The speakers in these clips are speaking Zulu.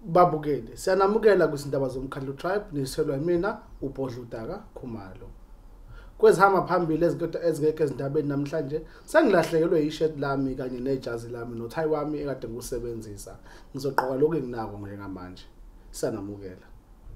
Babukele, siyanamukela kwisindaba zomkhandlu Tribe niselwa mina uBhodla uDaka Khumalo. Kwezihamba phambili ezingeke ezindabeni namhlanje sengilahlekelwe ishirt lami kanye nejazi lami noThayi wami ekade ngikusebenzisa. Ngizoqoka lokho enginako njengamanje. Siyanamukela.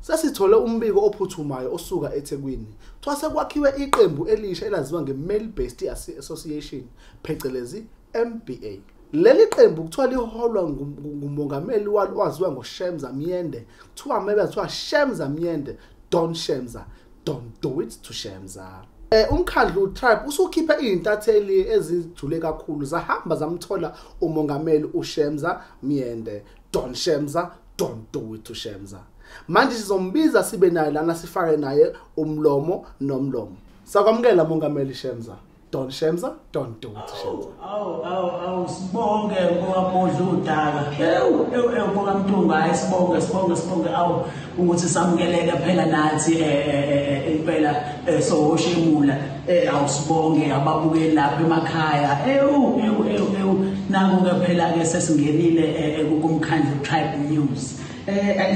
Sasithole umbiko ophuthumayo osuka eThekwini. Twase kwakhiwe iqembu elisha elaziwa ngeMale Bestie Association phecelezi MBA. Leli qembu kuthiwa liholwa ngumongameli walo waziwa ngoShemza Myende. Kuthiwa maybe kuthiwa Shemza Myende, Don Shemza, don't do it to Shemza. Umkhandlu Tribe usukhiphe izintatheli ezijule kakhulu zahamba zamthola umongameli uShemza Myende, Don Shemza, don't do it to Shemza. Manje sizombiza sibe naye lana sifake naye umlomo nomlomo. Sakwamukela mongameli Shemza. Don Shemza, don't do it to Shemza. Sibonge ngoBhodla uDaka. Ngoba mntunga ayisibonge ukuthi samukeleke phela nathi impela sohoshemula awusibonge ababukeli lapha emakhaya. Nangu ke phela ke sesingenile kumkhandlu Tribe News.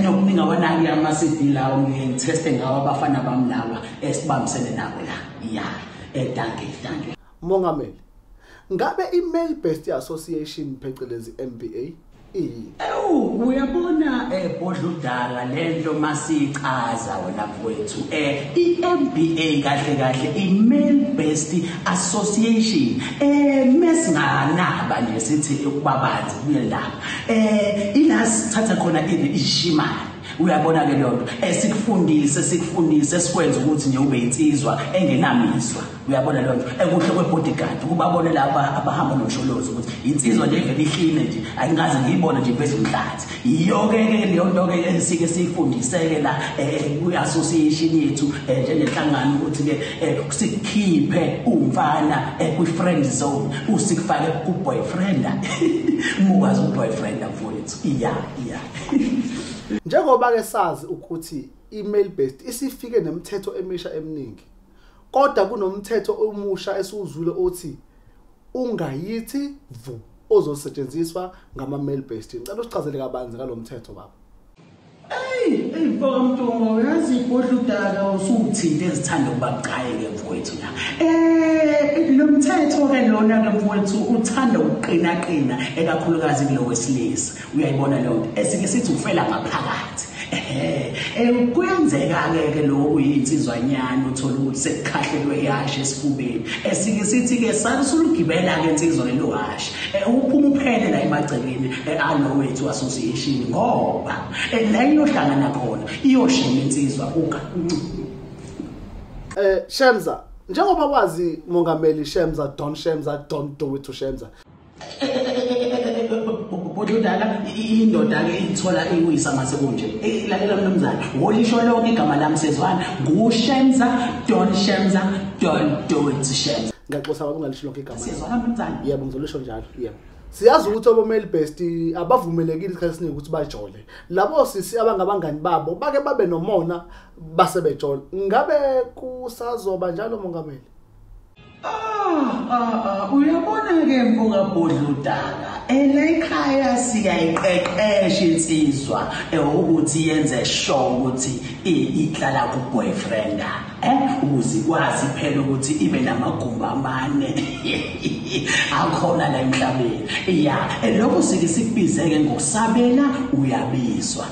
Nokuningi abanaki ama-CD lawo ngitheste ngawo abafana bami laba esibambisene nabo la. Thank you. Mongameli, ngabe iMale Bestie Association phecelezi MBA uyabona Bhodla uDaka lento masichaza wena mfowethu iMBA kahle iMale Bestie Association mesinganaba nje sithi ukubabanzi kuye lapha ila sithatha khona ishimali. Uyabona ke lonto sikufundise sikwenza ukuthi nje ube insizwa engenamiswa. Uyabona lonto ekuhle kwebodyguard kubabone laba abahamba nosholozi ukuthi insizwa nje vele ihline nje ayingaze ngiyibone nje phezulu umhlathi. Yonke ke leyo nto ke esike sifundiseke la ku-association yethu njengenhlangano ukuthi ke sikhiphe umfana kwi-friend zone usikufake ku-boyfriend. Muwazi u-boyfriend mfowethu. Njengoba ke sazi ukuthi iMale Bestie isifike nemithetho emisha eminingi. Kodwa kunomthetho omusha esiwuzule othi ungayithi vu ozosetshenziswa ngama-Male Bestie. Ngicela usichazele kabanzi ngalomthetho baba. Mfoka mntunga uyazi Bhodla uDaka usuthinte ezithanda ukuba bucaye ke mfowethu la. Lo mthetho ke lona ke mfowethu uthanda ukuqina ekakhulukazi kulo wesilisa. Uyayibona lonto esike sithi ufela ngaphakathi. Kuyenzeka ke lo uyinsizwanyana uthola ukuthi sekukhahlelwe ihashe esifubeni. Esike sithi ke sasulugibela ke insizwa lelo hashe. Uphuma uphele la emagcekeni alo wethu association ngoba la iyohlangana khona iyoshima insizwa Shemza, njengoba wazi mongameli Shemza, Don Shemza, don't do it to Shemza. Bhodla uDaka indoda ke ithola eyisa mase kunje. Lalela mnumzane, wolisho lonke igama lami sezwana nguShemza, Don Shemza, don't do it to Shemza. Ngiyaxosa baba ungalisho lonke igama. Sezwana mnumzane. Yebo ngizolisho njalo. Yebo. Siyazi ukuthi oboMale Bestie abavumelekile isikhathi esiningi ukuthi bajole. Labo sisi abangabangani babo bake babe nomona basebejola. Ngabe kusazoba njalo mongameli? Uyabona ke mfoka Bhodla uDaka la ekhaya siyayiqeqesha insizwa ukuthi yenze sure ukuthi ihlala ku-boyfriend ukuze ikwazi phela ukuthi ibe namagumba amane akhona la emhlabeni. Lokho sike sikubizeke ngokusabela uyabizwa.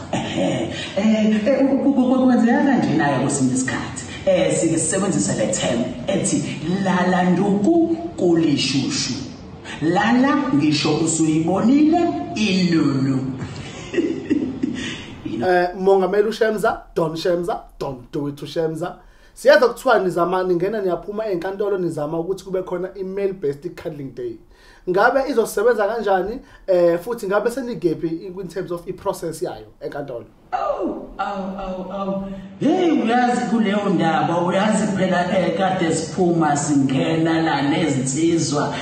Kwenzeka kanje naye kwesinye isikhathi sike sisebenzisa le term ethi lala nduku kulishushu. Lala ngisho usuyibonile ilulu. Mongameli uShemza, Don Shemza, don't do it to Shemza. Siyazi kuthiwa nizama ningena niyaphuma enkantolo nizama ukuthi kube khona iMale Bestie Cuddling Day. Ngabe izosebenza kanjani futhi ngabe senigephi in terms of iprocess yayo enkantolo? Uyazi kuleyo ndaba uyazi phela kade siphuma singena la nezinsizwa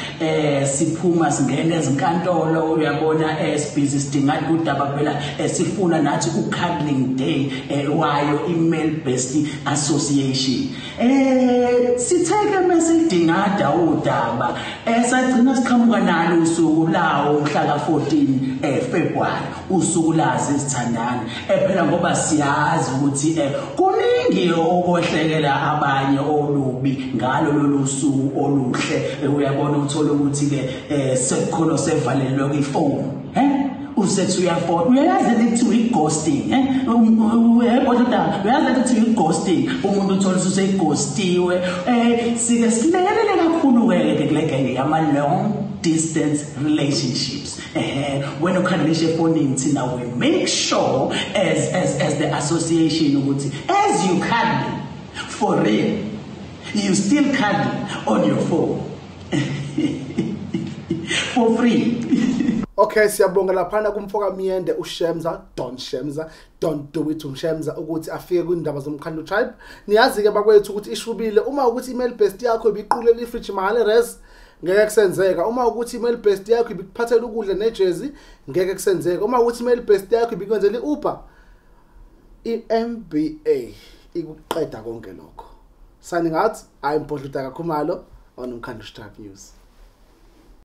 siphuma singena ezinkantolo uyabona sibhizi sidinga udaba phela sifuna nathi u-cuddling day wayo iMale Bestie Association. Sitheke mesidinga udaba sagcina siqhamuka nalo usuku lawo mhla ka 14 February usukulazi isithandani phela ngoba siyazi ukuthi kuningi okwehlekela abanye olubi ngalo lolu suku oluhle uyabona uthola ukuthi ke sekukhona sevalelwe kwifoni usethi uyafona uyayazi ukuthi uyi-ghosting uyabona uyayazi ukuthi uyi-ghosting umuntu uthola useghostiwe sike silekelele kakhulu-ke kule genge yama-long distance relationships when ukhangelisha efonini thina we make sure as the association ukuthi as you cuddle for real you still cuddle on your phone for free. Okay, siyabonga laphana kumfoka Miyende uShemza, don't do it uShemza ukuthi afike kwindaba zomkhandlu tribe. Niyazi ke bakwethu ukuthi ishubile uma ukuthi email best yakho ibiqulela ifridge mahale res ngeke kusenzeka. Uma ukuthi email best yakho ibikuphathela ukudla nejezi ngeke kusenzeka. Uma ukuthi email best yakho ibikwenzela iUber iMBA ikuqeda konke lokho. Sani ngathi ayimpohlutaka Khumalo on umkhandlu tribe news.